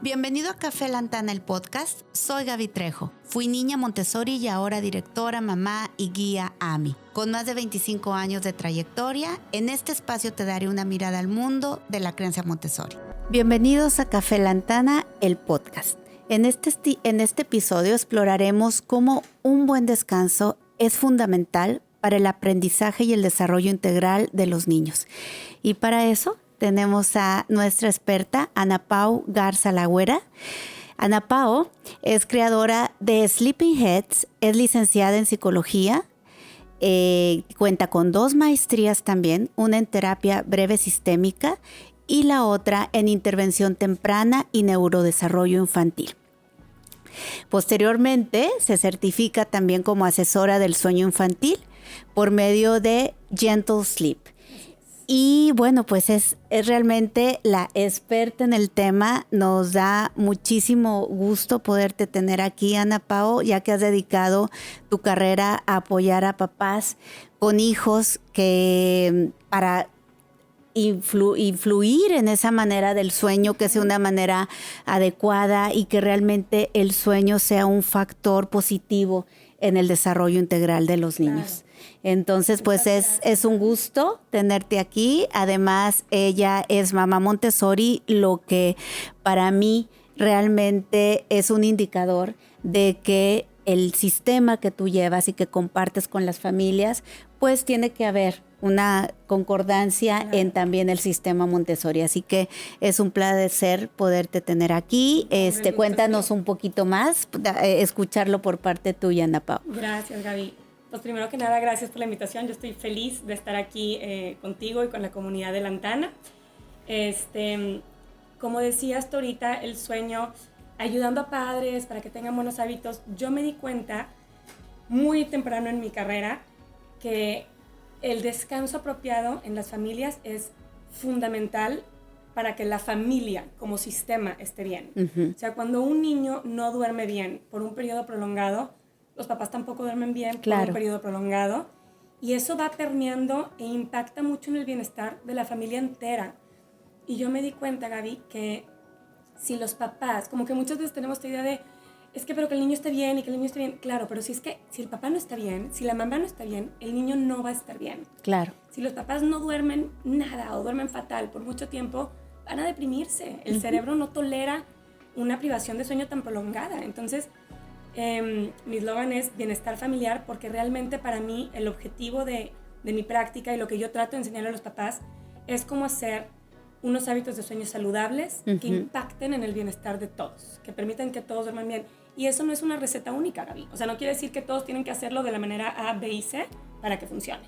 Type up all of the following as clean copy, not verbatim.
Bienvenido a Café Lantana, el podcast. Soy Gaby Trejo. Fui niña Montessori y ahora directora, mamá y guía AMI. Con más de 25 años de trayectoria, en este espacio te daré una mirada al mundo de la crianza Montessori. Bienvenidos a Café Lantana, el podcast. En este episodio exploraremos cómo un buen descanso es fundamental para el aprendizaje y el desarrollo integral de los niños. Y para eso tenemos a nuestra experta, Ana Pau Garza Lagüera. Ana Pau es creadora de Sleeping Heads, es licenciada en psicología, cuenta con 2 maestrías también, una en terapia breve sistémica y la otra en intervención temprana y neurodesarrollo infantil. Posteriormente se certifica también como asesora del sueño infantil por medio de Gentle Sleep. Y bueno, pues es realmente la experta en el tema. Nos da muchísimo gusto poderte tener aquí, Ana Pau, ya que has dedicado tu carrera a apoyar a papás con hijos que para influir en esa manera del sueño, que sea una manera adecuada y que realmente el sueño sea un factor positivo en el desarrollo integral de los niños. Claro. Entonces, pues es un gusto tenerte aquí. Además, ella es mamá Montessori, lo que para mí realmente es un indicador de que el sistema que tú llevas y que compartes con las familias, pues tiene que haber una concordancia en también el sistema Montessori. Así que es un placer poderte tener aquí. Cuéntanos un poquito más, escucharlo por parte tuya, Ana Pau. Gracias, Gaby. Pues primero que nada, gracias por la invitación. Yo estoy feliz de estar aquí contigo y con la comunidad de Lantana. Como decías tú ahorita, el sueño, ayudando a padres para que tengan buenos hábitos. Yo me di cuenta muy temprano en mi carrera que el descanso apropiado en las familias es fundamental para que la familia como sistema esté bien. Uh-huh. O sea, cuando un niño no duerme bien por un periodo prolongado, los papás tampoco duermen bien por un periodo prolongado, y eso va permeando e impacta mucho en el bienestar de la familia entera. Y yo me di cuenta, Gaby, que si los papás, como que muchas veces tenemos esta idea de, es que pero que el niño esté bien y que el niño esté bien. Claro, pero si el papá no está bien, si la mamá no está bien, el niño no va a estar bien. Claro. Si los papás no duermen nada o duermen fatal por mucho tiempo, van a deprimirse. El uh-huh. cerebro no tolera una privación de sueño tan prolongada. Entonces, mi eslogan es bienestar familiar, porque realmente para mí el objetivo de mi práctica y lo que yo trato de enseñar a los papás es cómo hacer unos hábitos de sueño saludables uh-huh. que impacten en el bienestar de todos, que permitan que todos duerman bien. Y eso no es una receta única, Gaby. O sea, no quiere decir que todos tienen que hacerlo de la manera A, B y C para que funcione.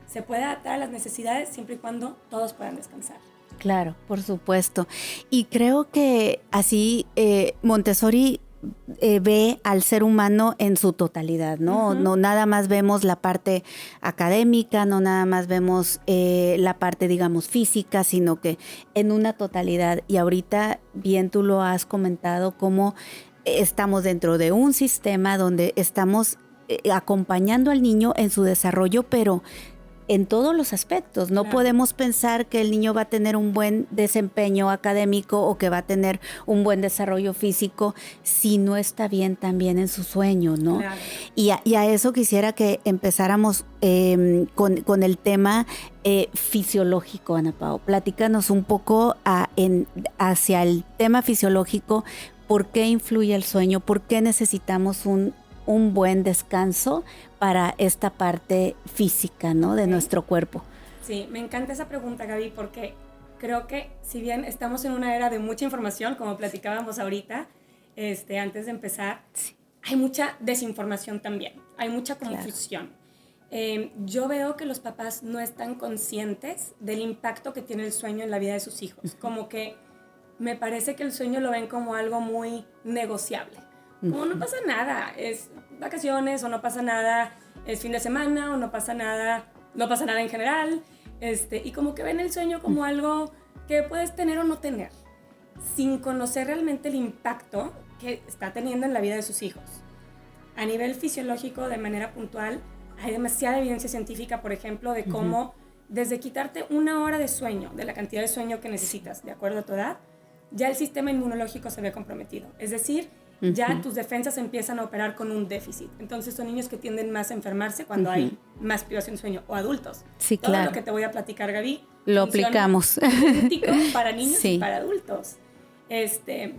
Se puede adaptar a las necesidades siempre y cuando todos puedan descansar. Claro, por supuesto. Y creo que así Montessori ve al ser humano en su totalidad, ¿no? Uh-huh. No nada más vemos la parte académica, no nada más vemos la parte, digamos, física, sino que en una totalidad. Y ahorita bien tú lo has comentado, cómo estamos dentro de un sistema donde estamos acompañando al niño en su desarrollo, pero en todos los aspectos. No podemos pensar que el niño va a tener un buen desempeño académico o que va a tener un buen desarrollo físico si no está bien también en su sueño, ¿no? Claro. Y a eso quisiera que empezáramos con el tema fisiológico, Ana Pau. Platícanos un poco hacia el tema fisiológico. ¿Por qué influye el sueño? ¿Por qué necesitamos un buen descanso para esta parte física, ¿no? De nuestro cuerpo? Sí, me encanta esa pregunta, Gaby, porque creo que si bien estamos en una era de mucha información, como platicábamos ahorita, antes de empezar, sí. Hay mucha desinformación también, hay mucha confusión. Claro. Yo veo que los papás no están conscientes del impacto que tiene el sueño en la vida de sus hijos. Uh-huh. Como que me parece que el sueño lo ven como algo muy negociable. Como no pasa nada, es vacaciones o no pasa nada, es fin de semana o no pasa nada en general, y como que ven el sueño como algo que puedes tener o no tener, sin conocer realmente el impacto que está teniendo en la vida de sus hijos. A nivel fisiológico, de manera puntual, hay demasiada evidencia científica, por ejemplo, de cómo desde quitarte 1 hora de sueño, de la cantidad de sueño que necesitas, de acuerdo a tu edad, ya el sistema inmunológico se ve comprometido. Es decir, ya tus defensas empiezan a operar con un déficit. Entonces son niños que tienden más a enfermarse cuando hay más privación de sueño, o adultos. Sí, Todo claro. lo que te voy a platicar, Gaby, lo aplicamos. Idéntico para niños sí. y para adultos.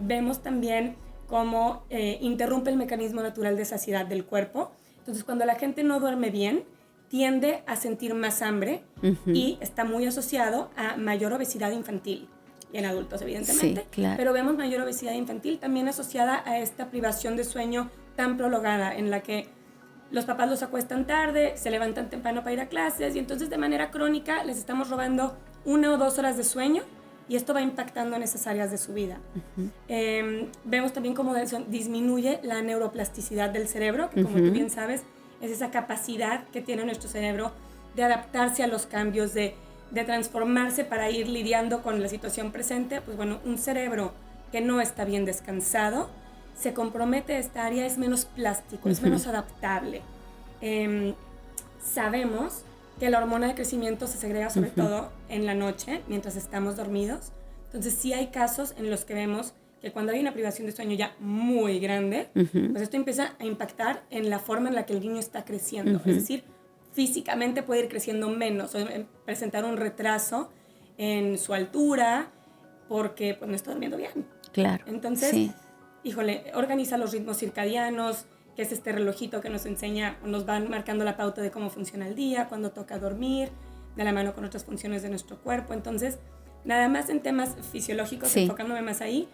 Vemos también cómo interrumpe el mecanismo natural de saciedad del cuerpo. Entonces, cuando la gente no duerme bien, tiende a sentir más hambre y está muy asociado a mayor obesidad infantil. Y en adultos, evidentemente. Sí, claro. Pero vemos mayor obesidad infantil también asociada a esta privación de sueño tan prolongada, en la que los papás los acuestan tarde, se levantan temprano para ir a clases, y entonces de manera crónica les estamos robando 1 o 2 horas de sueño, y esto va impactando en esas áreas de su vida. Vemos también cómo disminuye la neuroplasticidad del cerebro, que como tú bien sabes, es esa capacidad que tiene nuestro cerebro de adaptarse a los cambios, de transformarse para ir lidiando con la situación presente. Pues bueno, un cerebro que no está bien descansado, se compromete esta área, es menos plástico, es menos adaptable. Sabemos que la hormona de crecimiento se segrega sobre todo en la noche, mientras estamos dormidos. Entonces sí hay casos en los que vemos que cuando hay una privación de sueño ya muy grande, pues esto empieza a impactar en la forma en la que el niño está creciendo. Es decir, físicamente puede ir creciendo menos, o presentar un retraso en su altura, porque pues, no está durmiendo bien. Claro. Entonces, híjole, organiza los ritmos circadianos, que es este relojito que nos enseña, nos van marcando la pauta de cómo funciona el día, cuándo toca dormir, de la mano con otras funciones de nuestro cuerpo. Entonces, nada más en temas fisiológicos, enfocándome más ahí,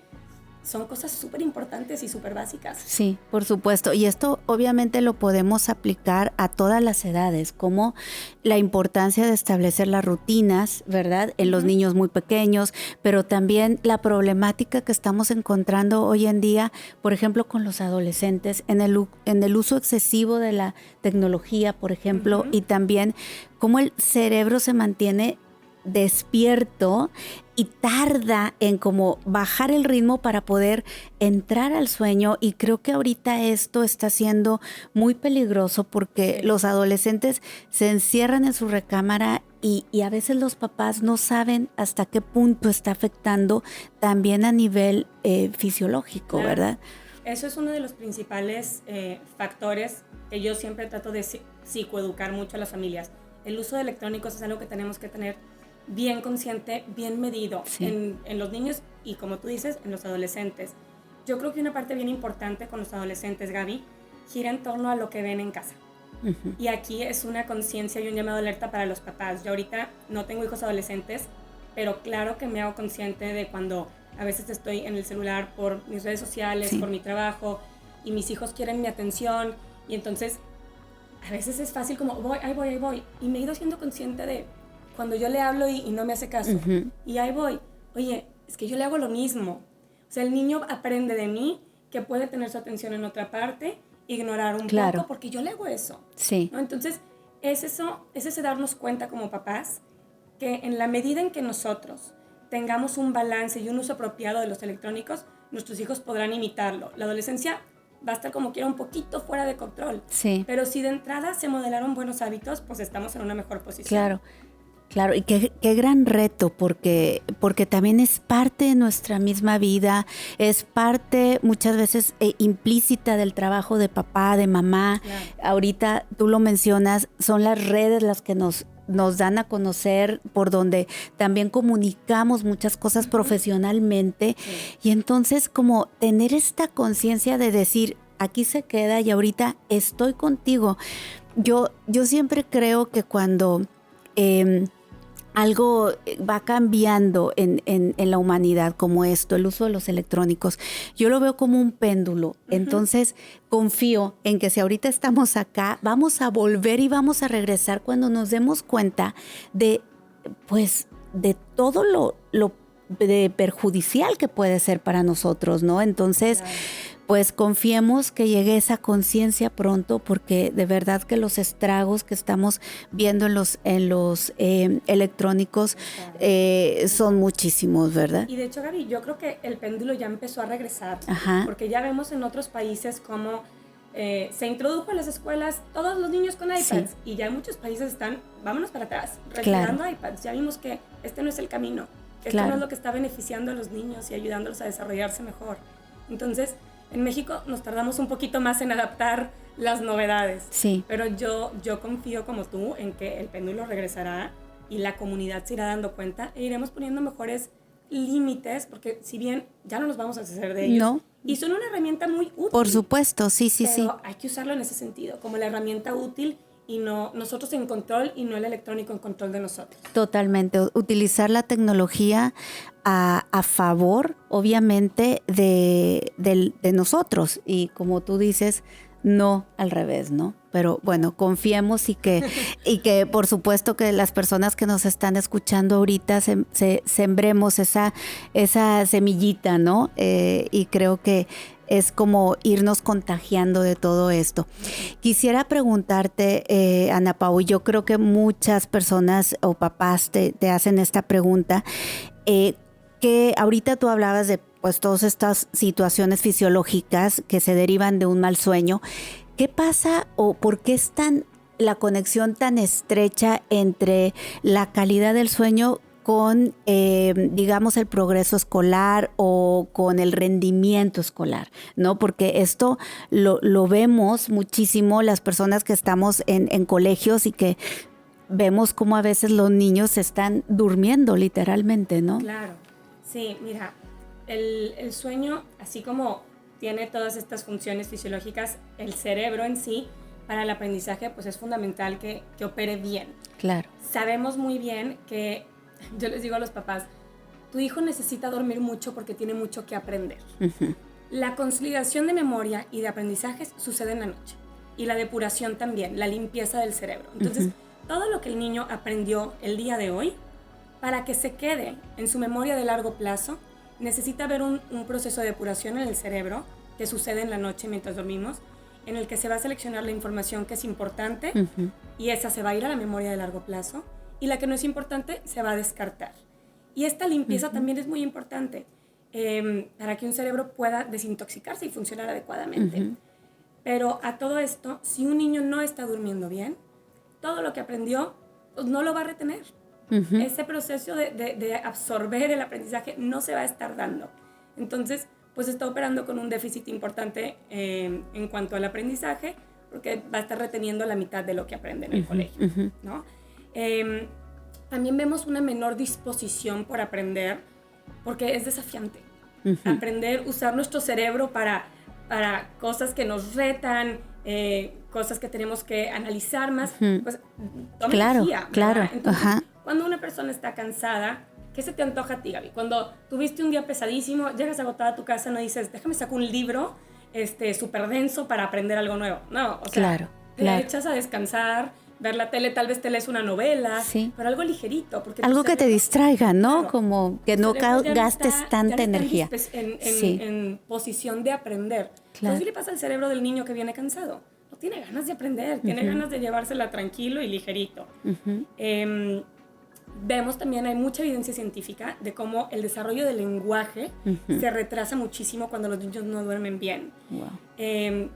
son cosas súper importantes y súper básicas. Sí, por supuesto. Y esto obviamente lo podemos aplicar a todas las edades, como la importancia de establecer las rutinas, ¿verdad? En los niños muy pequeños, pero también la problemática que estamos encontrando hoy en día, por ejemplo, con los adolescentes, en el uso excesivo de la tecnología, por ejemplo, y también cómo el cerebro se mantiene despierto y tarda en como bajar el ritmo para poder entrar al sueño, y creo que ahorita esto está siendo muy peligroso porque los adolescentes se encierran en su recámara y a veces los papás no saben hasta qué punto está afectando también a nivel fisiológico, ¿verdad? Eso es uno de los principales factores que yo siempre trato de psicoeducar mucho a las familias. El uso de electrónicos es algo que tenemos que tener bien consciente, bien medido en los niños y, como tú dices, en los adolescentes. Yo creo que una parte bien importante con los adolescentes, Gaby, gira en torno a lo que ven en casa. Y aquí es una conciencia y un llamado de alerta para los papás. Yo ahorita no tengo hijos adolescentes, pero claro que me hago consciente de cuando a veces estoy en el celular por mis redes sociales, por mi trabajo, y mis hijos quieren mi atención, y entonces a veces es fácil como, ahí voy, y me he ido siendo consciente de cuando yo le hablo y no me hace caso, y ahí voy, oye, es que yo le hago lo mismo. O sea, el niño aprende de mí que puede tener su atención en otra parte, ignorar un poco, porque yo le hago eso. ¿No? Entonces, es ese darnos cuenta como papás que en la medida en que nosotros tengamos un balance y un uso apropiado de los electrónicos, nuestros hijos podrán imitarlo. La adolescencia va a estar como quiera un poquito fuera de control. Pero si de entrada se modelaron buenos hábitos, pues estamos en una mejor posición. Claro, y qué gran reto, porque también es parte de nuestra misma vida, es parte muchas veces implícita del trabajo de papá, de mamá. Ahorita tú lo mencionas, son las redes las que nos dan a conocer, por donde también comunicamos muchas cosas profesionalmente, y entonces como tener esta conciencia de decir, aquí se queda y ahorita estoy contigo. Yo siempre creo que cuando algo va cambiando en la humanidad como esto, el uso de los electrónicos, yo lo veo como un péndulo. Entonces confío en que si ahorita estamos acá, vamos a volver y vamos a regresar cuando nos demos cuenta de todo lo de perjudicial que puede ser para nosotros, ¿no? Entonces, pues confiemos que llegue esa conciencia pronto, porque de verdad que los estragos que estamos viendo en los electrónicos son muchísimos, ¿verdad? Y de hecho, Gaby, yo creo que el péndulo ya empezó a regresar, porque ya vemos en otros países cómo se introdujo en las escuelas todos los niños con iPads, y ya muchos países están, vámonos para atrás, retirando iPads. Ya vimos que este no es el camino. Esto no es lo que está beneficiando a los niños y ayudándolos a desarrollarse mejor. Entonces, en México nos tardamos un poquito más en adaptar las novedades. Sí. Pero yo confío como tú en que el péndulo regresará y la comunidad se irá dando cuenta e iremos poniendo mejores límites, porque si bien ya no nos vamos a hacer de ellos, no. Y son una herramienta muy útil. Por supuesto, sí. Pero hay que usarlo en ese sentido, como la herramienta útil y no nosotros en control y no el electrónico en control de nosotros. Totalmente. Utilizar la tecnología a favor, obviamente, de nosotros. Y como tú dices, no al revés, ¿no? Pero bueno, confiemos y que por supuesto que las personas que nos están escuchando ahorita sembremos esa semillita, ¿no? Y creo que es como irnos contagiando de todo esto. Quisiera preguntarte, Ana Pau, yo creo que muchas personas o papás te hacen esta pregunta, que ahorita tú hablabas de pues todas estas situaciones fisiológicas que se derivan de un mal sueño. ¿Qué pasa o por qué es la conexión tan estrecha entre la calidad del sueño con, digamos, el progreso escolar o con el rendimiento escolar, ¿no? Porque esto lo vemos muchísimo las personas que estamos en colegios y que vemos cómo a veces los niños están durmiendo literalmente, ¿no? Claro, sí, mira, el sueño, así como tiene todas estas funciones fisiológicas, el cerebro en sí, para el aprendizaje, pues es fundamental que opere bien. Claro. Sabemos muy bien que, yo les digo a los papás, tu hijo necesita dormir mucho porque tiene mucho que aprender. Uh-huh. La consolidación de memoria y de aprendizajes sucede en la noche. Y la depuración también, la limpieza del cerebro. Entonces, uh-huh, todo lo que el niño aprendió el día de hoy, para que se quede en su memoria de largo plazo, necesita haber un proceso de depuración en el cerebro que sucede en la noche mientras dormimos, en el que se va a seleccionar la información que es importante, uh-huh, y esa se va a ir a la memoria de largo plazo, y la que no es importante se va a descartar. Y esta limpieza, uh-huh, también es muy importante para que un cerebro pueda desintoxicarse y funcionar adecuadamente. Uh-huh. Pero a todo esto, si un niño no está durmiendo bien, todo lo que aprendió pues no lo va a retener. Uh-huh. Ese proceso de absorber el aprendizaje no se va a estar dando. Entonces, pues está operando con un déficit importante en cuanto al aprendizaje, porque va a estar reteniendo la mitad de lo que aprende en el, uh-huh, colegio, uh-huh, ¿no? También vemos una menor disposición por aprender, porque es desafiante. Uh-huh. Aprender, usar nuestro cerebro para cosas que nos retan, cosas que tenemos que analizar más, uh-huh, pues toma energía, claro, ¿verdad? Entonces, uh-huh, cuando una persona está cansada, ¿qué se te antoja a ti, Gaby? Cuando tuviste un día pesadísimo, llegas agotada a tu casa, no dices, déjame sacar un libro súper denso para aprender algo nuevo. No, o sea, te echas a descansar, ver la tele, tal vez te lees una novela, sí, pero algo ligerito. Porque algo que te distraiga, ¿no? Claro, como que no gastes tanta energía. En posición de aprender. Claro. Entonces, ¿qué le pasa al cerebro del niño que viene cansado? No tiene ganas de aprender, tiene, uh-huh, ganas de llevársela tranquilo y ligerito. Uh-huh. Vemos también, hay mucha evidencia científica de cómo el desarrollo del lenguaje, uh-huh, se retrasa muchísimo cuando los niños no duermen bien. Wow.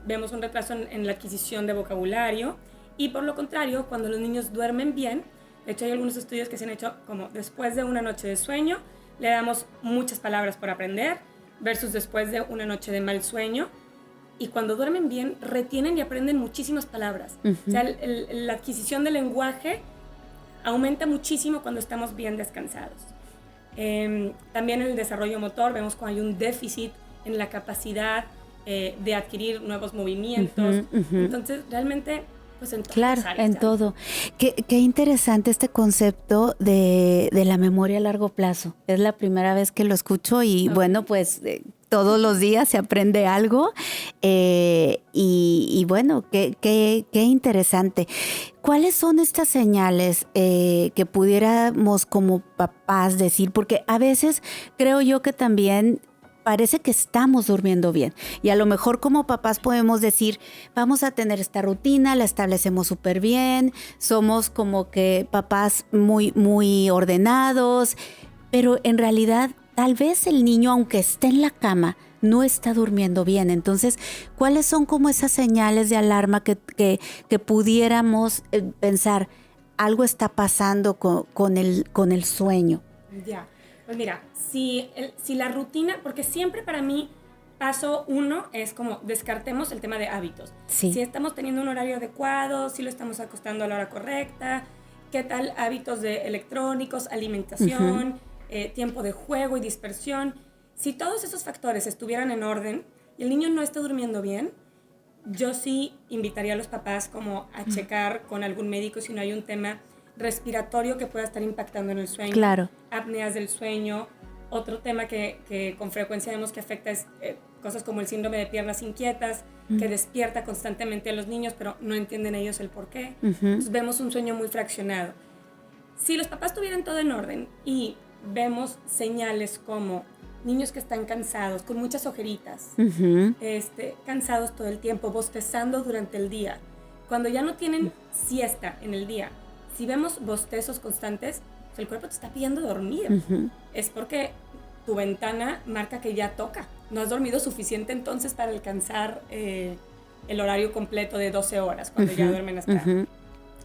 Vemos un retraso en la adquisición de vocabulario y por lo contrario, cuando los niños duermen bien, de hecho hay algunos estudios que se han hecho como después de una noche de sueño, le damos muchas palabras por aprender versus después de una noche de mal sueño. Y cuando duermen bien, retienen y aprenden muchísimas palabras. Uh-huh. O sea, la adquisición del lenguaje aumenta muchísimo cuando estamos bien descansados. También en el desarrollo motor vemos cuando hay un déficit en la capacidad de adquirir nuevos movimientos. Uh-huh, uh-huh. Entonces, realmente, pues en todas las áreas. En todo. Qué interesante este concepto de la memoria a largo plazo. Es la primera vez que lo escucho y okay, bueno, pues todos los días se aprende algo y bueno, qué interesante. ¿Cuáles son estas señales que pudiéramos como papás decir? Porque a veces creo yo que también parece que estamos durmiendo bien y a lo mejor como papás podemos decir, vamos a tener esta rutina, la establecemos súper bien, somos como que papás muy, muy ordenados, pero en realidad tal vez el niño, aunque esté en la cama, no está durmiendo bien. Entonces, ¿cuáles son como esas señales de alarma que pudiéramos pensar, algo está pasando con el sueño? Ya. Pues mira, si la rutina, porque siempre para mí paso 1 es como descartemos el tema de hábitos. Sí. Si estamos teniendo un horario adecuado, si lo estamos acostando a la hora correcta, qué tal hábitos de electrónicos, alimentación, tiempo de juego y dispersión. Si todos esos factores estuvieran en orden y el niño no está durmiendo bien, yo sí invitaría a los papás como a checar con algún médico si no hay un tema respiratorio que pueda estar impactando en el sueño. Claro. Apneas del sueño. Otro tema que con frecuencia vemos que afecta es cosas como el síndrome de piernas inquietas, que despierta constantemente a los niños, pero no entienden ellos el por qué. Entonces vemos un sueño muy fraccionado. Si los papás tuvieran todo en orden y vemos señales como niños que están cansados, con muchas ojeritas, cansados todo el tiempo, bostezando durante el día, cuando ya no tienen siesta en el día, si vemos bostezos constantes, pues el cuerpo te está pidiendo dormir. Es porque tu ventana marca que ya toca. No has dormido suficiente entonces para alcanzar el horario completo de 12 horas, cuando ya duermen hasta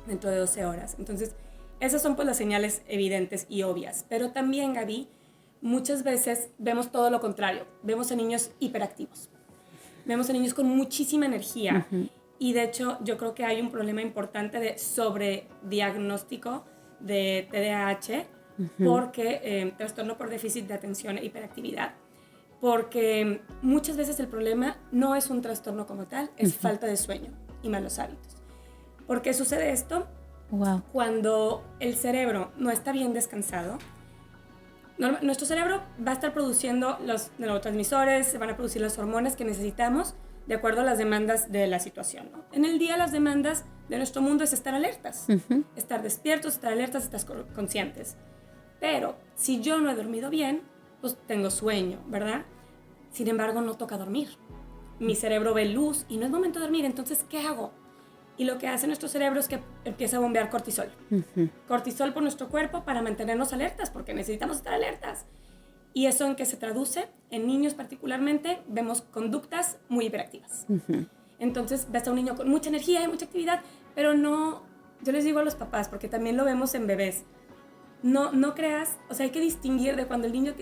dentro de 12 horas. Entonces, esas son pues las señales evidentes y obvias. Pero también, Gaby, muchas veces vemos todo lo contrario. Vemos a niños hiperactivos. Vemos a niños con muchísima energía. Y de hecho, yo creo que hay un problema importante de sobrediagnóstico de TDAH, porque trastorno por déficit de atención e hiperactividad, porque muchas veces el problema no es un trastorno como tal, es falta de sueño y malos hábitos. ¿Por qué sucede esto? Wow. Cuando el cerebro no está bien descansado, nuestro cerebro va a estar produciendo los neurotransmisores, se van a producir las hormonas que necesitamos de acuerdo a las demandas de la situación, ¿no? En el día las demandas de nuestro mundo es estar alertas, estar despiertos, estar alertas, estar conscientes. Pero si yo no he dormido bien, pues tengo sueño, ¿verdad? Sin embargo, no toca dormir. Mi cerebro ve luz y no es momento de dormir, entonces, ¿qué hago? Y lo que hace nuestro cerebro es que empieza a bombear cortisol. Cortisol por nuestro cuerpo para mantenernos alertas, porque necesitamos estar alertas. ¿Y eso en qué se traduce? En niños particularmente vemos conductas muy hiperactivas. Entonces ves a un niño con mucha energía y mucha actividad, pero no, yo les digo a los papás, porque también lo vemos en bebés, no creas, o sea, hay que distinguir de cuando el niño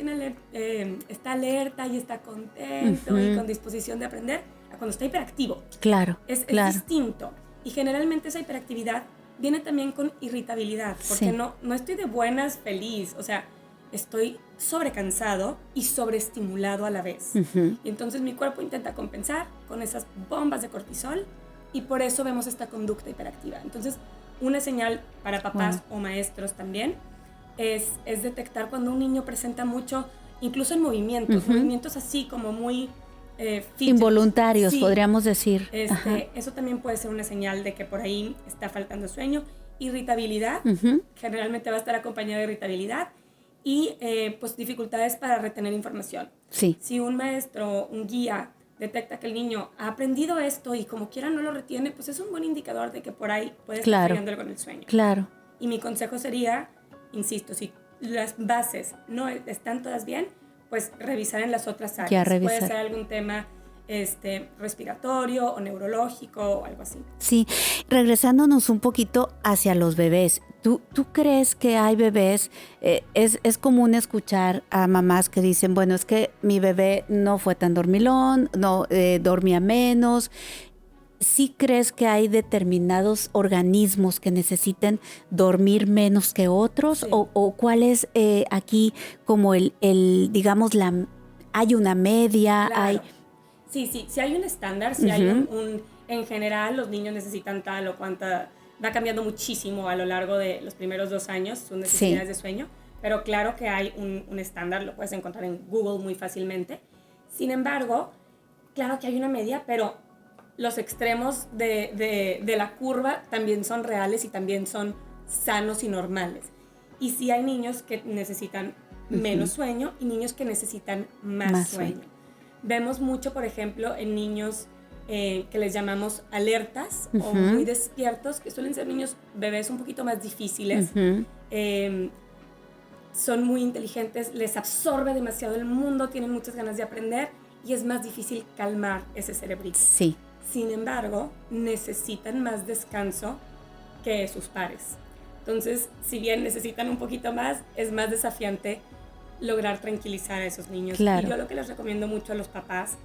está alerta y está contento y con disposición de aprender, a cuando está hiperactivo. Claro, es claro. distinto. Y generalmente esa hiperactividad viene también con irritabilidad, porque no estoy de buenas, feliz, o sea, estoy sobrecansado y sobreestimulado a la vez. Y entonces mi cuerpo intenta compensar con esas bombas de cortisol y por eso vemos esta conducta hiperactiva. Entonces, una señal para papás o maestros también es detectar cuando un niño presenta mucho, incluso en movimientos así como muy involuntarios, podríamos decir. Eso también puede ser una señal de que por ahí está faltando sueño. Irritabilidad, generalmente va a estar acompañada de irritabilidad. Y pues dificultades para retener información. Sí. Si un maestro, un guía, detecta que el niño ha aprendido esto y como quiera no lo retiene, pues es un buen indicador de que por ahí puede estar fallando algo en el sueño. Claro. Y mi consejo sería, insisto, si las bases no están todas bien, pues revisar en las otras áreas. Puede ser algún tema respiratorio o neurológico o algo así. Sí, regresándonos un poquito hacia los bebés. ¿Tú crees que hay bebés? Es común escuchar a mamás que dicen, bueno, es que mi bebé no fue tan dormilón, no dormía menos. ¿Sí crees que hay determinados organismos que necesiten dormir menos que otros? Sí. ¿O cuál es aquí como digamos, hay una media? Claro. Sí hay un estándar, sí hay en general los niños necesitan tal o cuanta, va cambiando muchísimo a lo largo de los primeros 2 años sus necesidades de sueño, pero claro que hay un estándar, lo puedes encontrar en Google muy fácilmente. Sin embargo, claro que hay una media, pero los extremos de la curva también son reales y también son sanos y normales. Y sí hay niños que necesitan menos sueño y niños que necesitan más sueño. Vemos mucho, por ejemplo, en niños que les llamamos alertas o muy despiertos, que suelen ser niños, bebés un poquito más difíciles. Son muy inteligentes, les absorbe demasiado el mundo, tienen muchas ganas de aprender y es más difícil calmar ese cerebrito. Sí. Sin embargo, necesitan más descanso que sus pares. Entonces, si bien necesitan un poquito más, es más desafiante lograr tranquilizar a esos niños. Claro. Y yo lo que les recomiendo mucho a los papás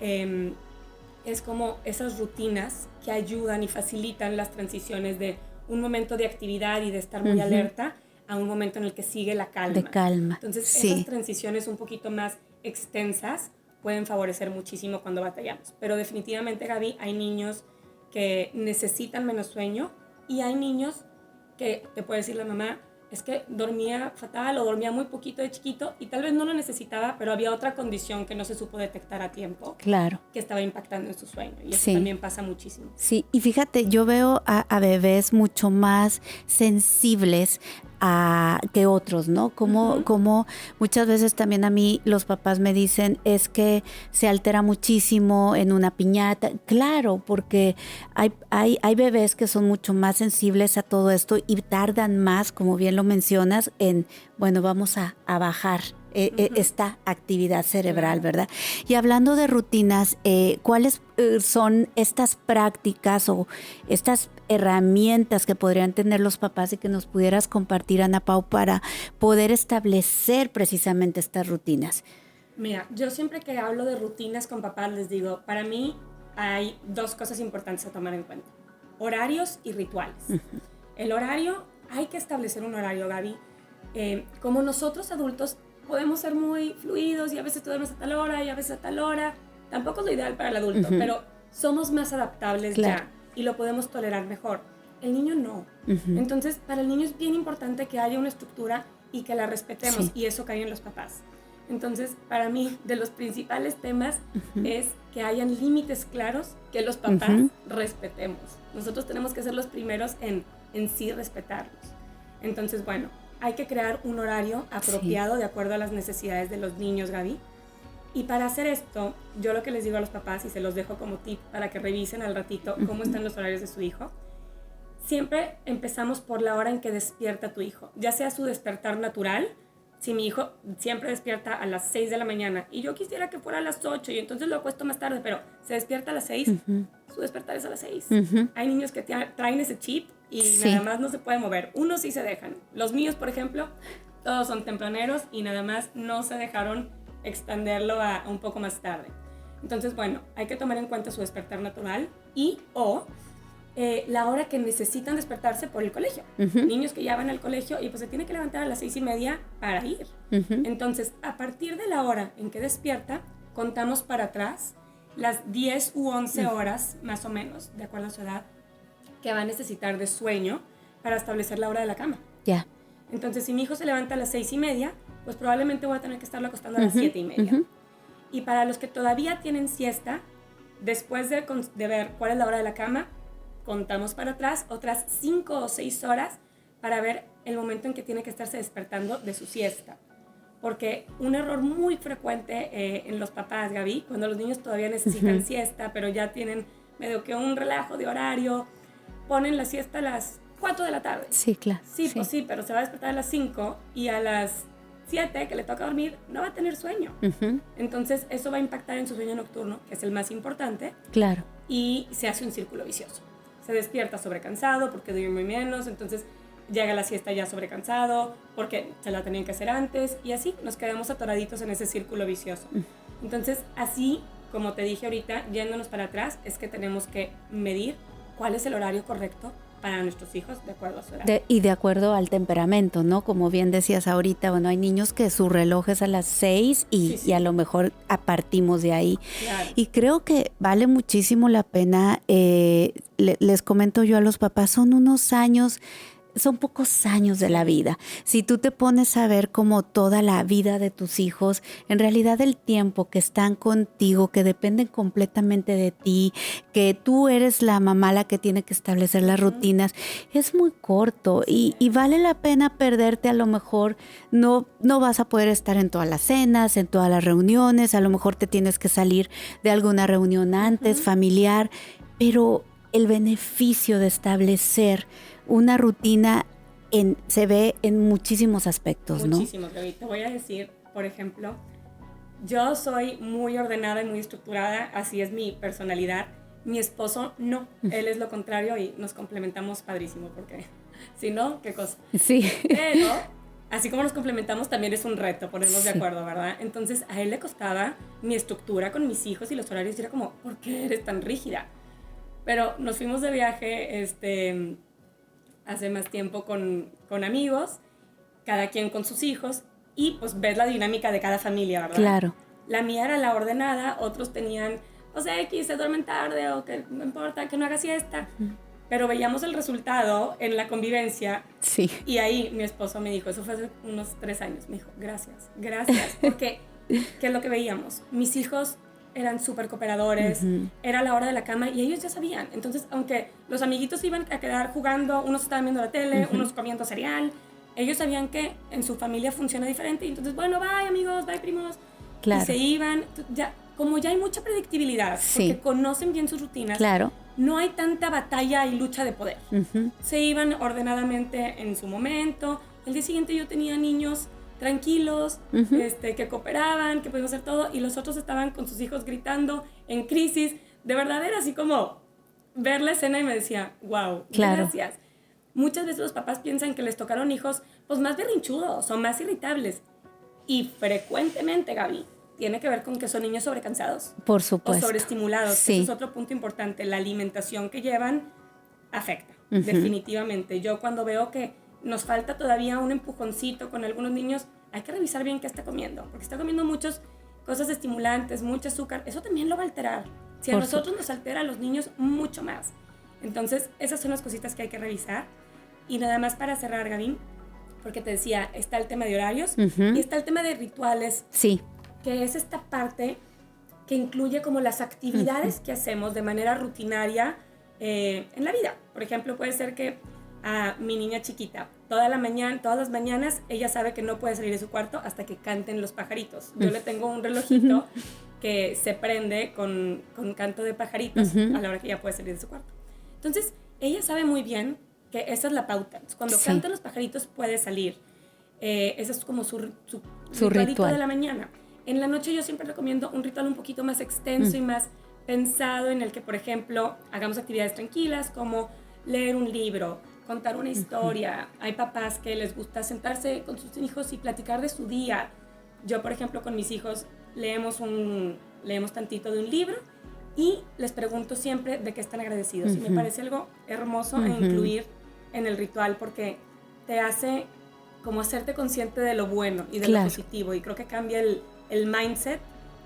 es como esas rutinas que ayudan y facilitan las transiciones de un momento de actividad y de estar muy alerta a un momento en el que sigue la calma. De calma. Entonces, sí. esas transiciones un poquito más extensas pueden favorecer muchísimo cuando batallamos. Pero definitivamente, Gaby, hay niños que necesitan menos sueño y hay niños que te puede decir la mamá, es que dormía fatal o dormía muy poquito de chiquito y tal vez no lo necesitaba, pero había otra condición que no se supo detectar a tiempo. Claro. Que estaba impactando en su sueño. Y eso sí. también pasa muchísimo. Sí, y fíjate, yo veo a bebés mucho más sensibles que otros, ¿no? Como muchas veces también a mí los papás me dicen es que se altera muchísimo en una piñata. Claro, porque hay bebés que son mucho más sensibles a todo esto y tardan más, como bien lo mencionas, en, bueno, vamos a bajar esta actividad cerebral, ¿verdad? Y hablando de rutinas, ¿cuáles son estas prácticas o estas herramientas que podrían tener los papás y que nos pudieras compartir, Ana Pau, para poder establecer precisamente estas rutinas? Mira, yo siempre que hablo de rutinas con papás les digo, para mí hay dos cosas importantes a tomar en cuenta: horarios y rituales. El horario, hay que establecer un horario, Gaby. Como nosotros adultos podemos ser muy fluidos y a veces te duermes a tal hora y a veces a tal hora. Tampoco es lo ideal para el adulto, pero somos más adaptables ya y lo podemos tolerar mejor. El niño no. Entonces, para el niño es bien importante que haya una estructura y que la respetemos, y eso cae en los papás. Entonces, para mí, de los principales temas es que hayan límites claros que los papás respetemos. Nosotros tenemos que ser los primeros en sí respetarlos. Entonces, bueno, hay que crear un horario apropiado de acuerdo a las necesidades de los niños, Gaby. Y para hacer esto, yo lo que les digo a los papás, y se los dejo como tip para que revisen al ratito cómo están los horarios de su hijo, siempre empezamos por la hora en que despierta tu hijo, ya sea su despertar natural. Si mi hijo siempre despierta a las 6 de la mañana y yo quisiera que fuera a las 8 y entonces lo acuesto más tarde, pero se despierta a las 6, su despertar es a las 6. Hay niños que traen ese chip y nada más no se puede mover. Unos sí se dejan. Los míos, por ejemplo, todos son tempraneros y nada más no se dejaron extenderlo a un poco más tarde. Entonces, bueno, hay que tomar en cuenta su despertar natural y la hora que necesitan despertarse por el colegio. Niños que ya van al colegio y pues se tiene que levantar a las 6:30 para ir. Entonces, a partir de la hora en que despierta, contamos para atrás las 10 u 11 horas, más o menos, de acuerdo a su edad, que va a necesitar de sueño para establecer la hora de la cama. Entonces, si mi hijo se levanta a las 6:30, pues probablemente voy a tener que estarlo acostando a las 7:30. Y para los que todavía tienen siesta, después de ver cuál es la hora de la cama, contamos para atrás otras 5 o 6 horas para ver el momento en que tiene que estarse despertando de su siesta. Porque un error muy frecuente en los papás, Gaby, cuando los niños todavía necesitan siesta, pero ya tienen medio que un relajo de horario, ponen la siesta a las 4 de la tarde. Sí, claro. Sí, pues sí, pero se va a despertar a las 5 y a las 7 que le toca dormir no va a tener sueño. Entonces eso va a impactar en su sueño nocturno, que es el más importante. Claro. Y se hace un círculo vicioso. Se despierta sobrecansado porque duerme muy menos, entonces llega a la siesta ya sobrecansado porque se la tenían que hacer antes y así nos quedamos atoraditos en ese círculo vicioso. Entonces así, como te dije ahorita, yéndonos para atrás, es que tenemos que medir cuál es el horario correcto para nuestros hijos de acuerdo a su edad. Y de acuerdo al temperamento, ¿no? Como bien decías ahorita, bueno, hay niños que su reloj es a las 6 y a lo mejor partimos de ahí. Claro. Y creo que vale muchísimo la pena, les comento yo a los papás, son unos años, son pocos años de la vida. Si tú te pones a ver como toda la vida de tus hijos, en realidad el tiempo que están contigo, que dependen completamente de ti, que tú eres la mamá la que tiene que establecer las rutinas, es muy corto y vale la pena perderte. A lo mejor no vas a poder estar en todas las cenas, en todas las reuniones, a lo mejor te tienes que salir de alguna reunión antes, familiar, pero el beneficio de establecer una rutina se ve en muchísimos aspectos, ¿no? Muchísimos, Gaby. Te voy a decir, por ejemplo, yo soy muy ordenada y muy estructurada, así es mi personalidad. Mi esposo no, él es lo contrario y nos complementamos padrísimo porque si no, qué cosa. Sí. Pero así como nos complementamos, también es un reto ponernos de acuerdo, ¿verdad? Entonces a él le costaba mi estructura con mis hijos y los horarios, y era como, ¿por qué eres tan rígida? Pero nos fuimos de viaje hace más tiempo con amigos, cada quien con sus hijos, y pues ves la dinámica de cada familia, ¿verdad? Claro. La mía era la ordenada, otros tenían, o sea, X, se duermen tarde, o que no importa, que no haga siesta. Pero veíamos el resultado en la convivencia. Sí. Y ahí mi esposo me dijo, eso fue hace unos 3 años, me dijo, gracias, porque ¿qué es lo que veíamos? Mis hijos eran súper cooperadores, era la hora de la cama y ellos ya sabían. Entonces, aunque los amiguitos iban a quedar jugando, unos estaban viendo la tele, unos comiendo cereal, ellos sabían que en su familia funciona diferente. Y entonces, bueno, bye amigos, bye primos. Claro. Y se iban, como ya hay mucha predictibilidad, porque conocen bien sus rutinas, claro, no hay tanta batalla y lucha de poder. Se iban ordenadamente en su momento. El día siguiente yo tenía niños tranquilos, que cooperaban, que podían hacer todo, y los otros estaban con sus hijos gritando, en crisis. De verdad era así como ver la escena y me decía, wow, claro, gracias. Muchas veces los papás piensan que les tocaron hijos pues más berrinchudos o más irritables. Y frecuentemente, Gaby, tiene que ver con que son niños sobrecansados. Por supuesto. O sobreestimulados. Sí. Ese es otro punto importante. La alimentación que llevan afecta, definitivamente. Yo cuando veo que nos falta todavía un empujoncito con algunos niños, hay que revisar bien qué está comiendo. Porque está comiendo muchas cosas estimulantes, mucho azúcar. Eso también lo va a alterar. Si a nosotros nos altera, a los niños mucho más. Entonces, esas son las cositas que hay que revisar. Y nada más para cerrar, Gaby, porque te decía, está el tema de horarios y está el tema de rituales. Sí. Que es esta parte que incluye como las actividades que hacemos de manera rutinaria en la vida. Por ejemplo, puede ser que a mi niña chiquita, todas las mañanas, ella sabe que no puede salir de su cuarto hasta que canten los pajaritos. Yo le tengo un relojito que se prende con canto de pajaritos a la hora que ella puede salir de su cuarto. Entonces, ella sabe muy bien que esa es la pauta. Cuando cantan los pajaritos puede salir. Ese es como su ritual de la mañana. En la noche yo siempre recomiendo un ritual un poquito más extenso y más pensado, en el que, por ejemplo, hagamos actividades tranquilas como leer un libro, contar una historia. Hay papás que les gusta sentarse con sus hijos y platicar de su día. Yo, por ejemplo, con mis hijos leemos tantito de un libro y les pregunto siempre de qué están agradecidos. Y me parece algo hermoso a incluir en el ritual, porque te hace como hacerte consciente de lo bueno y de lo positivo, y creo que cambia el mindset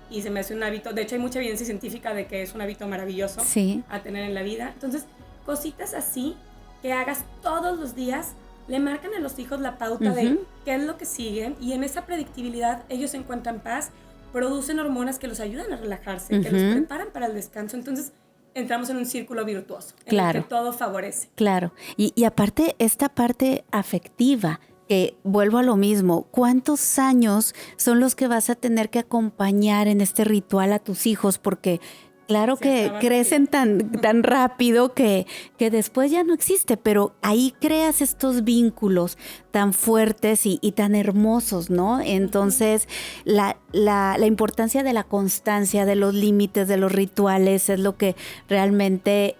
y se me hace un hábito. De hecho, hay mucha evidencia científica de que es un hábito maravilloso a tener en la vida. Entonces, cositas así que hagas todos los días le marcan a los hijos la pauta de qué es lo que siguen, y en esa predictibilidad ellos encuentran paz, producen hormonas que los ayudan a relajarse, que los preparan para el descanso. Entonces, entramos en un círculo virtuoso en el que todo favorece. Claro. Y aparte, esta parte afectiva, que vuelvo a lo mismo, ¿cuántos años son los que vas a tener que acompañar en este ritual a tus hijos? Porque claro que crecen tan rápido que después ya no existe, pero ahí creas estos vínculos tan fuertes y tan hermosos, ¿no? Entonces, la importancia de la constancia, de los límites, de los rituales, es lo que realmente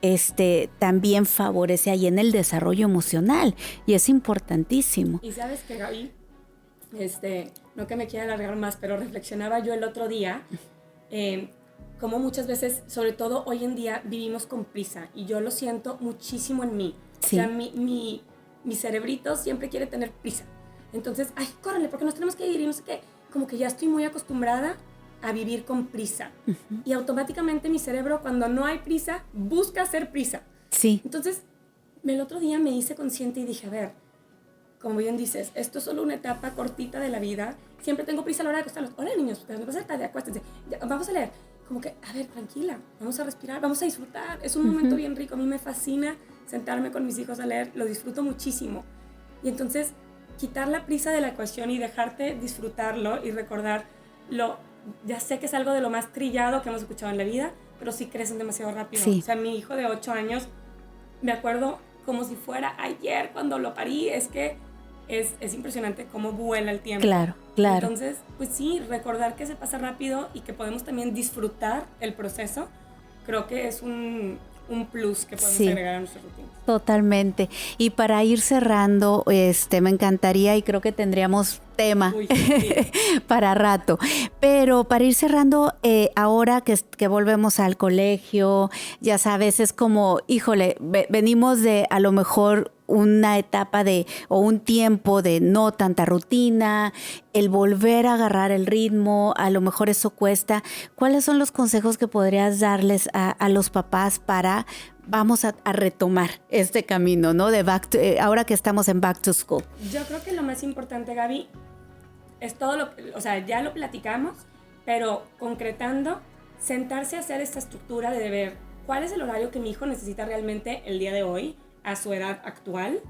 también favorece ahí en el desarrollo emocional, y es importantísimo. Y sabes que, Gaby, no que me quiera alargar más, pero reflexionaba yo el otro día, como muchas veces, sobre todo hoy en día, vivimos con prisa, y yo lo siento muchísimo en mí. Sí. O sea, mi cerebrito siempre quiere tener prisa. Entonces, ay, córrele, porque nos tenemos que ir y no sé qué. Como que ya estoy muy acostumbrada a vivir con prisa. Y automáticamente mi cerebro, cuando no hay prisa, busca hacer prisa. Sí. Entonces, el otro día me hice consciente y dije, a ver, como bien dices, esto es solo una etapa cortita de la vida. Siempre tengo prisa a la hora de acostarlos. Hola, niños, ¿qué va a hacer tarde? Acuéstense. Ya, vamos a leer. Como que, a ver, tranquila, vamos a respirar, vamos a disfrutar. Es un momento bien rico. A mí me fascina sentarme con mis hijos a leer, lo disfruto muchísimo. Y entonces, quitar la prisa de la ecuación y dejarte disfrutarlo y recordarlo. Ya sé que es algo de lo más trillado que hemos escuchado en la vida, pero sí crecen demasiado rápido. Sí. O sea, mi hijo de 8 años, me acuerdo como si fuera ayer cuando lo parí. Es que es impresionante cómo vuela el tiempo. Claro, claro. Entonces, pues sí, recordar que se pasa rápido y que podemos también disfrutar el proceso, creo que es un un plus que podemos Sí. agregar a nuestras rutinas. Totalmente. Y para ir cerrando, me encantaría, y creo que tendríamos tema Uy, sí. para rato, pero para ir cerrando, ahora que volvemos al colegio, ya sabes, es como, híjole, venimos de a lo mejor una etapa o un tiempo de no tanta rutina, el volver a agarrar el ritmo, a lo mejor eso cuesta. ¿Cuáles son los consejos que podrías darles a los papás para vamos a retomar este camino, ¿no? De ahora que estamos en back to school? Yo creo que lo más importante, Gaby, es todo o sea, ya lo platicamos, pero concretando, sentarse a hacer esta estructura de ver cuál es el horario que mi hijo necesita realmente el día de hoy, a su edad actual,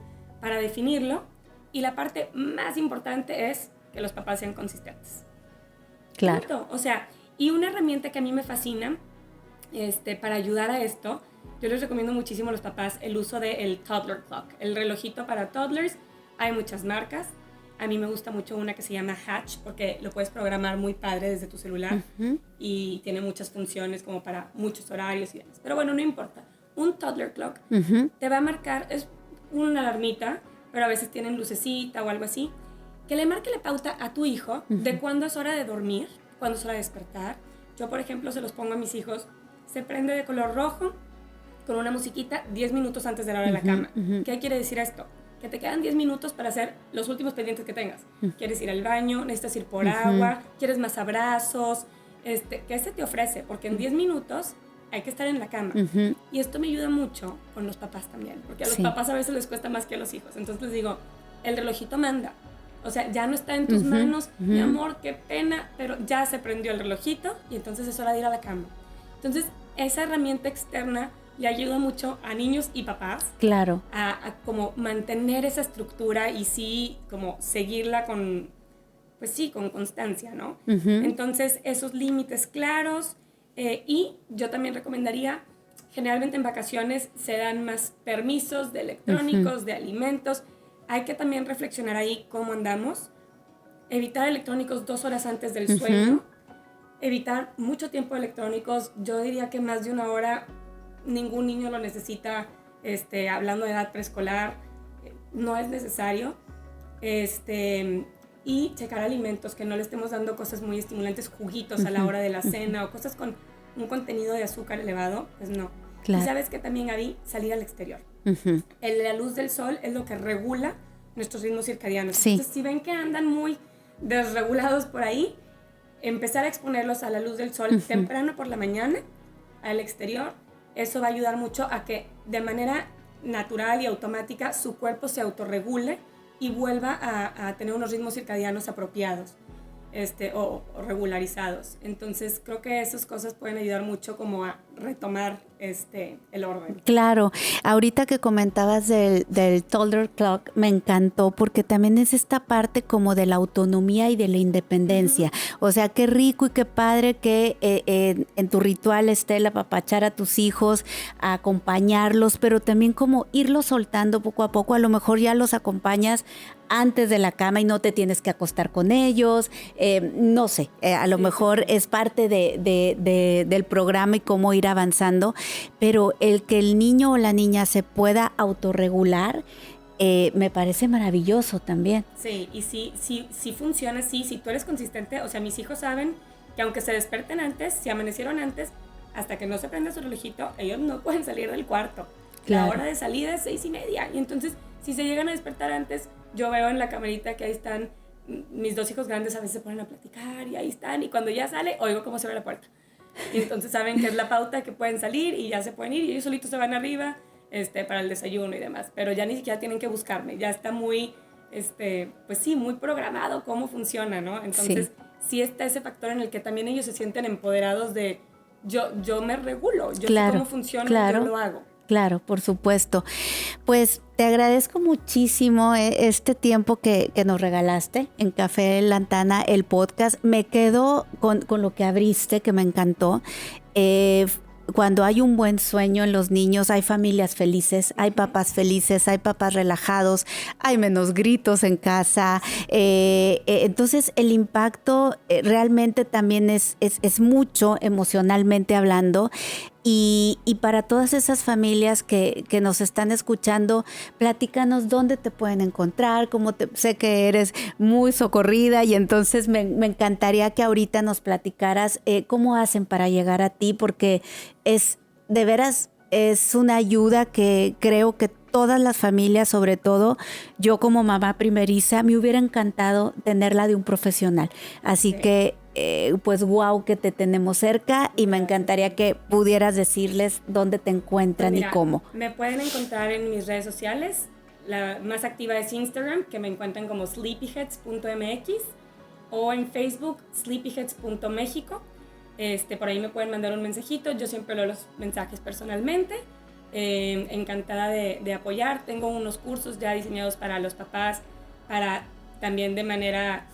para definirlo. Y la parte más importante es que los papás sean consistentes. Claro. Punto. O sea, y una herramienta que a mí me fascina, para ayudar a esto, yo les recomiendo muchísimo a los papás el uso del toddler clock, el relojito para toddlers. Hay muchas marcas. A mí me gusta mucho una que se llama Hatch porque lo puedes programar muy padre desde tu celular y tiene muchas funciones como para muchos horarios y demás. Pero bueno, no importa. Un toddler clock te va a marcar, es una alarmita, pero a veces tienen lucecita o algo así, que le marque la pauta a tu hijo de cuándo es hora de dormir, cuándo es hora de despertar. Yo, por ejemplo, se los pongo a mis hijos, se prende de color rojo con una musiquita 10 minutos antes de la hora de la cama. ¿Qué quiere decir esto? Que te quedan 10 minutos para hacer los últimos pendientes que tengas. ¿Quieres ir al baño? ¿Necesitas ir por agua? ¿Quieres más abrazos? ¿Qué se te ofrece? Porque en 10 minutos hay que estar en la cama. Y esto me ayuda mucho con los papás también, porque a los papás a veces les cuesta más que a los hijos. Entonces les digo, el relojito manda. O sea, ya no está en tus manos, mi amor, qué pena, pero ya se prendió el relojito y entonces es hora de ir a la cama. Entonces, esa herramienta externa le ayuda mucho a niños y papás. Claro. A como mantener esa estructura y sí, como seguirla con, pues sí, con constancia, ¿no? Entonces, esos límites claros. Y yo también recomendaría, generalmente en vacaciones se dan más permisos de electrónicos, de alimentos. Hay que también reflexionar ahí cómo andamos. Evitar electrónicos 2 horas antes del sueño. Evitar mucho tiempo de electrónicos. Yo diría que más de 1 hora, ningún niño lo necesita, hablando de edad preescolar, no es necesario. Y checar alimentos, que no le estemos dando cosas muy estimulantes, juguitos a la hora de la cena o cosas con un contenido de azúcar elevado, pues no. Claro. Y sabes que también, Gaby, salir al exterior. La luz del sol es lo que regula nuestros ritmos circadianos. Sí. Entonces, si ven que andan muy desregulados por ahí, empezar a exponerlos a la luz del sol temprano por la mañana, al exterior, eso va a ayudar mucho a que de manera natural y automática su cuerpo se autorregule y vuelva a tener unos ritmos circadianos apropiados o regularizados. Entonces creo que esas cosas pueden ayudar mucho como a retomar el orden. Claro, ahorita que comentabas del toddler clock me encantó porque también es esta parte como de la autonomía y de la independencia. O sea, qué rico y qué padre que en tu ritual esté el apapachar a tus hijos, a acompañarlos, pero también como irlos soltando poco a poco. A lo mejor ya los acompañas antes de la cama y no te tienes que acostar con ellos, no sé, a lo mejor es parte del programa y cómo ir avanzando, pero el que el niño o la niña se pueda autorregular me parece maravilloso también. Sí, y sí funciona así, si tú eres consistente, o sea, mis hijos saben que aunque se desperten antes, si amanecieron antes, hasta que no se prenda su relojito, ellos no pueden salir del cuarto. Claro. La hora de salida es 6:30, y entonces si se llegan a despertar antes, yo veo en la camarita que ahí están mis 2 hijos grandes, a veces se ponen a platicar y ahí están, y cuando ya sale, oigo cómo se abre la puerta. Y entonces saben que es la pauta, que pueden salir y ya se pueden ir, y ellos solitos se van arriba para el desayuno y demás. Pero ya ni siquiera tienen que buscarme, ya está muy, pues sí, muy programado cómo funciona, ¿no? Entonces sí está ese factor en el que también ellos se sienten empoderados de yo me regulo, yo sé cómo funciona, yo lo hago. Claro, por supuesto. Pues te agradezco muchísimo este tiempo que nos regalaste en Café Lantana, el podcast. Me quedo con lo que abriste, que me encantó. Cuando hay un buen sueño en los niños, hay familias felices, hay papás felices, hay papás relajados, hay menos gritos en casa. Entonces el impacto realmente también es mucho emocionalmente hablando. Y para todas esas familias que nos están escuchando, platícanos dónde te pueden encontrar, sé que eres muy socorrida y entonces me encantaría que ahorita nos platicaras cómo hacen para llegar a ti, porque de veras es una ayuda que creo que todas las familias, sobre todo yo como mamá primeriza, me hubiera encantado tenerla de un profesional. Así que pues wow que te tenemos cerca y me encantaría que pudieras decirles dónde te encuentran y cómo. Me pueden encontrar en mis redes sociales. La más activa es Instagram, que me encuentran como sleepyheads.mx, o en Facebook sleepyheads.mexico. Por ahí me pueden mandar un mensajito. Yo siempre leo los mensajes personalmente. Encantada de apoyar. Tengo unos cursos ya diseñados para los papás, para también de manera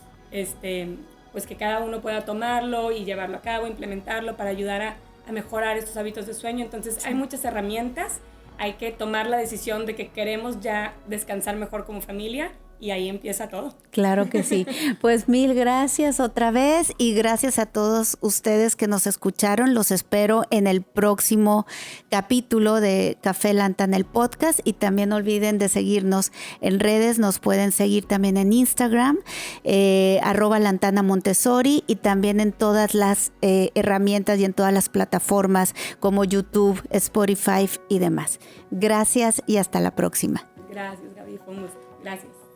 pues que cada uno pueda tomarlo y llevarlo a cabo, implementarlo para ayudar a mejorar estos hábitos de sueño. Entonces hay muchas herramientas, hay que tomar la decisión de que queremos ya descansar mejor como familia y ahí empieza todo. Claro que sí. Pues mil gracias otra vez y gracias a todos ustedes que nos escucharon. Los espero en el próximo capítulo de Café Lantana, el podcast, y también no olviden de seguirnos en redes. Nos pueden seguir también en Instagram, @Lantana Montessori, y también en todas las herramientas y en todas las plataformas como YouTube, Spotify y demás. Gracias y hasta la próxima. Gracias, Gaby. Fue un gusto. Gracias.